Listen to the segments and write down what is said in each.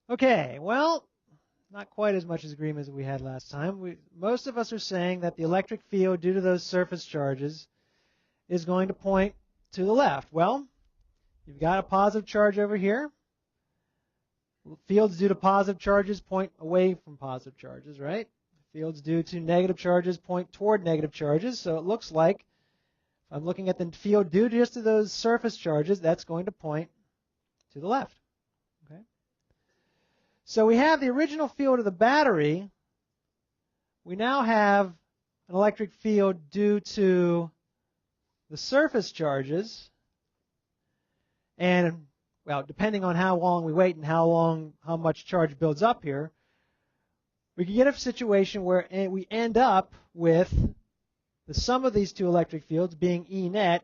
Okay, well, not quite as much as agreement as we had last time. Most of us are saying that the electric field due to those surface charges is going to point to the left. Well, you've got a positive charge over here. Fields due to positive charges point away from positive charges, right? Fields due to negative charges point toward negative charges. So it looks like if I'm looking at the field due just to those surface charges, that's going to point to the left. Okay. So we have the original field of the battery. We now have an electric field due to the surface charges. And, well, depending on how long we wait and how much charge builds up here, we can get a situation where we end up with the sum of these two electric fields being E net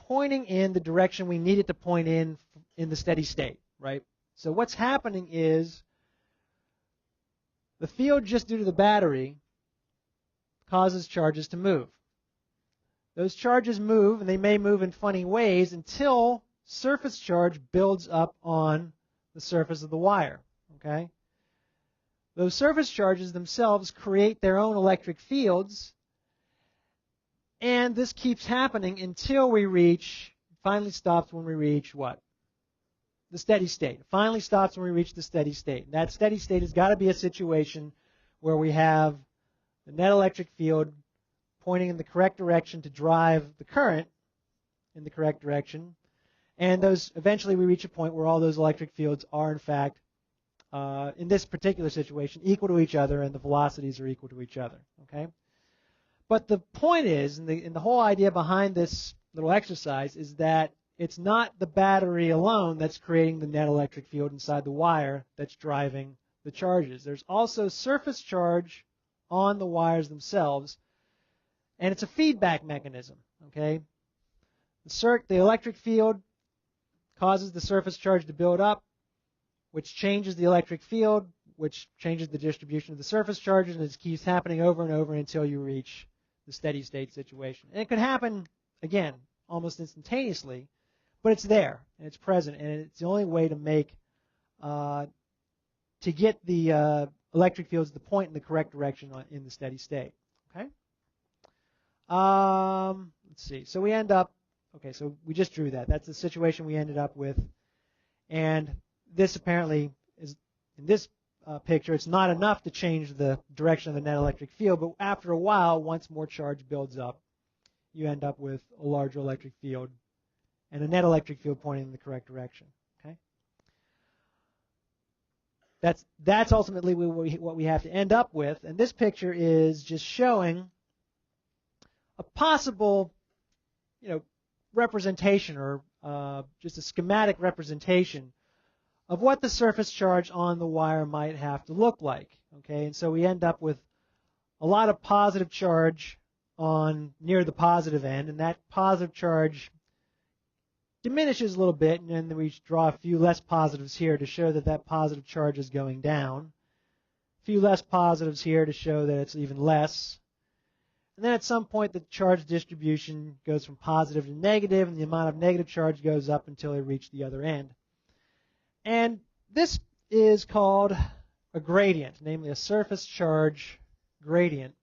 pointing in the direction we need it to point in the steady state, right? So what's happening is the field just due to the battery causes charges to move. Those charges move, and they may move in funny ways until surface charge builds up on the surface of the wire, okay? Those surface charges themselves create their own electric fields, and this keeps happening until we reach, finally stops when we reach what? The steady state. It finally stops when we reach the steady state. And that steady state has got to be a situation where we have the net electric field pointing in the correct direction to drive the current in the correct direction. And eventually we reach a point where all those electric fields are, in fact, in this particular situation, equal to each other, and the velocities are equal to each other. Okay? But the point is, and the whole idea behind this little exercise is that it's not the battery alone that's creating the net electric field inside the wire that's driving the charges. There's also surface charge on the wires themselves, and it's a feedback mechanism. Okay? The electric field causes the surface charge to build up, which changes the electric field, which changes the distribution of the surface charges, and it keeps happening over and over until you reach the steady state situation. And it could happen, again, almost instantaneously, but it's there, and it's present, and it's the only way to get the electric fields to point in the correct direction in the steady state. Okay? Let's see. So we end up, okay, so we just drew that. That's the situation we ended up with. And this apparently is, in this picture, it's not enough to change the direction of the net electric field, but after a while, once more charge builds up, you end up with a larger electric field and a net electric field pointing in the correct direction. Okay? That's ultimately what we have to end up with, and this picture is just showing a possible, representation or just a schematic representation of what the surface charge on the wire might have to look like. Okay, and so we end up with a lot of positive charge near the positive end, and that positive charge diminishes a little bit, and then we draw a few less positives here to show that positive charge is going down. A few less positives here to show that it's even less. And then at some point, the charge distribution goes from positive to negative, and the amount of negative charge goes up until we reach the other end. And this is called a gradient, namely a surface charge gradient.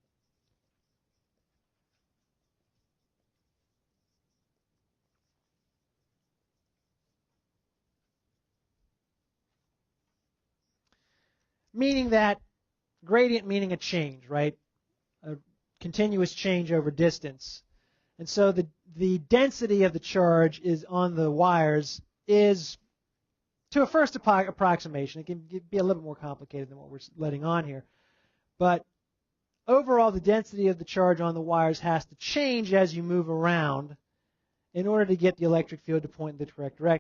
Meaning that, gradient meaning a change, right? A continuous change over distance. And so the density of the charge is on the wires is, to a first approximation, it can be a little more complicated than what we're letting on here, but overall the density of the charge on the wires has to change as you move around in order to get the electric field to point in the correct direction.